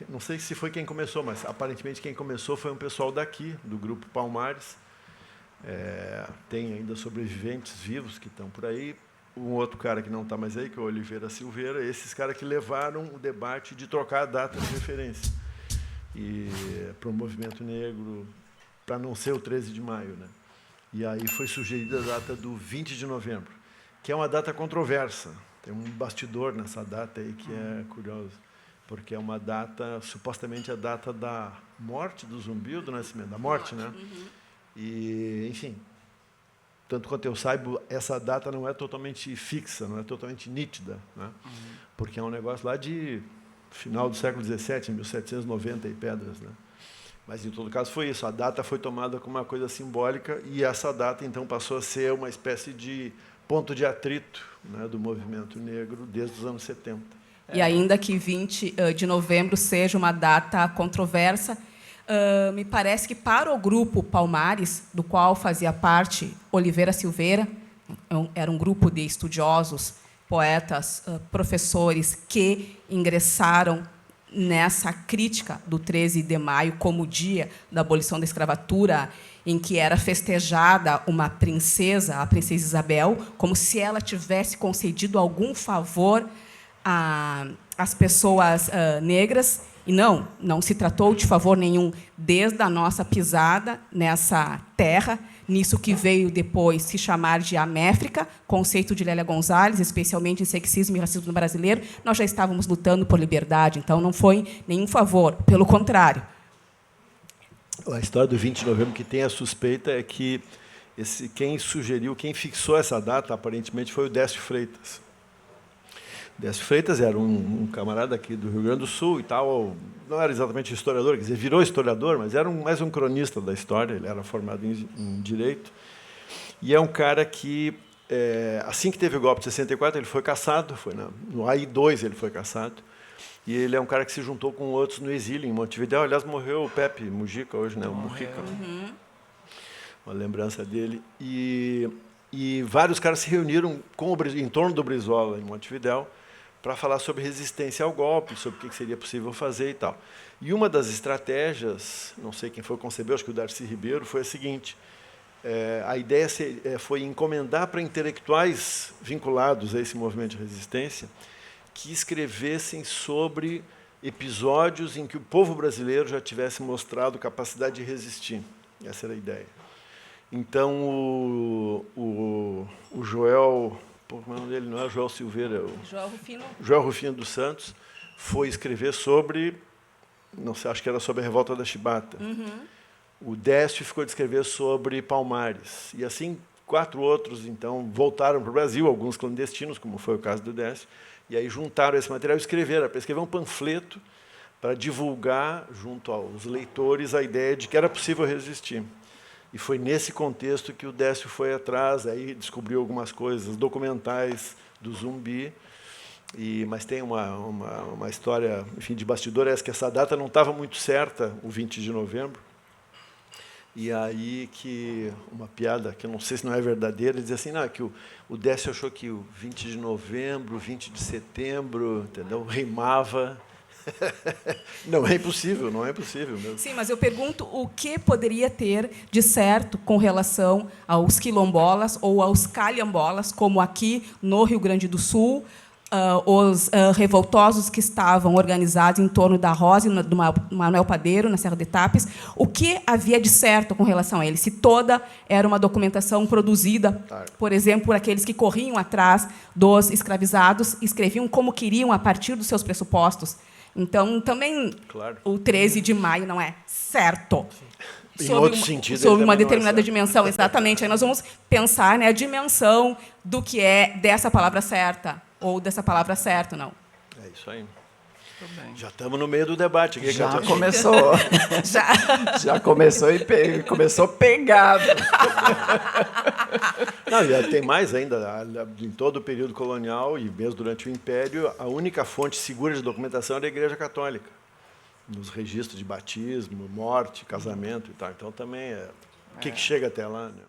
Não sei se foi quem começou, mas aparentemente quem começou foi um pessoal daqui, do Grupo Palmares. Tem ainda sobreviventes vivos que estão por aí. Um outro cara que não está mais aí, que é o Oliveira Silveira, esses caras que levaram o debate de trocar a data de referência para o movimento negro, para não ser o 13 de maio. Né? E aí foi sugerida a data do 20 de novembro, que é uma data controversa. Tem um bastidor nessa data aí que é curioso, porque é uma data, supostamente a data da morte do Zumbi ou do nascimento? Da morte, né? E, enfim, tanto quanto eu saiba, essa data não é totalmente fixa, não é totalmente nítida, né? Porque é um negócio lá de final do século XVII, 1790 e pedras. Né? Mas, em todo caso, foi isso. A data foi tomada como uma coisa simbólica e essa data, então, passou a ser uma espécie de ponto de atrito, né, do movimento negro desde os anos 70. E ainda que 20 de novembro seja uma data controversa, me parece que para o grupo Palmares, do qual fazia parte Oliveira Silveira, era um grupo de estudiosos, poetas, professores que ingressaram nessa crítica do 13 de maio como dia da abolição da escravatura, em que era festejada uma princesa, a princesa Isabel, como se ela tivesse concedido algum favor às pessoas negras. E não se tratou de favor nenhum desde a nossa pisada nessa terra, nisso que veio depois se chamar de Améfrica, conceito de Lélia Gonzalez, especialmente em sexismo e racismo brasileiro, nós já estávamos lutando por liberdade, então não foi nenhum favor, pelo contrário. A história do 20 de novembro que tem a suspeita é que quem sugeriu, quem fixou essa data, aparentemente, foi o Décio Freitas. Décio Freitas era um camarada aqui do Rio Grande do Sul e tal, não era exatamente historiador, quer dizer, virou historiador, mas era mais um cronista da história, ele era formado em Direito, e é um cara que, assim que teve o golpe de 64, ele foi cassado, no AI-2 ele foi cassado, e ele é um cara que se juntou com outros no exílio, em Montevidéu. Aliás, morreu o Pepe Mujica hoje, né? O Mujica. Uma lembrança dele. E vários caras se reuniram em torno do Brizola, em Montevidéu, para falar sobre resistência ao golpe, sobre o que seria possível fazer e tal. E uma das estratégias, não sei quem foi que concebeu, acho que o Darcy Ribeiro, foi a seguinte: a ideia foi encomendar para intelectuais vinculados a esse movimento de resistência que escrevessem sobre episódios em que o povo brasileiro já tivesse mostrado capacidade de resistir. Essa era a ideia. Então, o Joel... o nome dele não é Joel Silveira, Joel Rufino dos Santos, foi escrever sobre, não sei, acho que era sobre a revolta da Chibata. O Décio ficou de escrever sobre Palmares. E assim, 4 outros, então, voltaram para o Brasil, alguns clandestinos, como foi o caso do Décio, e aí juntaram esse material e escreveram, para escrever um panfleto para divulgar, junto aos leitores, a ideia de que era possível resistir. E foi nesse contexto que o Décio foi atrás, aí descobriu algumas coisas documentais do Zumbi, mas tem uma história, enfim, de bastidor, que essa data não estava muito certa, o 20 de novembro, e aí que uma piada, que eu não sei se não é verdadeira, dizia assim, que o Décio achou que o 20 de novembro, 20 de setembro, entendeu? Rimava. Não é impossível, não é impossível mesmo. Sim, mas eu pergunto o que poderia ter de certo com relação aos quilombolas ou aos calhambolas, como aqui no Rio Grande do Sul, os revoltosos que estavam organizados em torno da Rosa e do Manuel Padeiro, na Serra de Tapes, o que havia de certo com relação a eles? Se toda era uma documentação produzida, por exemplo, por aqueles que corriam atrás dos escravizados, escreviam como queriam a partir dos seus pressupostos. Então, também, o 13 de maio não é certo. Sob uma determinada dimensão, exatamente. Aí nós vamos pensar, né, a dimensão do que é dessa palavra certa, ou dessa palavra certa, não. É isso aí. Já estamos no meio do debate. Aqui, já começou. Já começou e começou pegado. Não, e tem mais ainda. Em todo o período colonial, e mesmo durante o Império, a única fonte segura de documentação era a Igreja Católica, nos registros de batismo, morte, casamento e tal. Então, também o que chega até lá, né?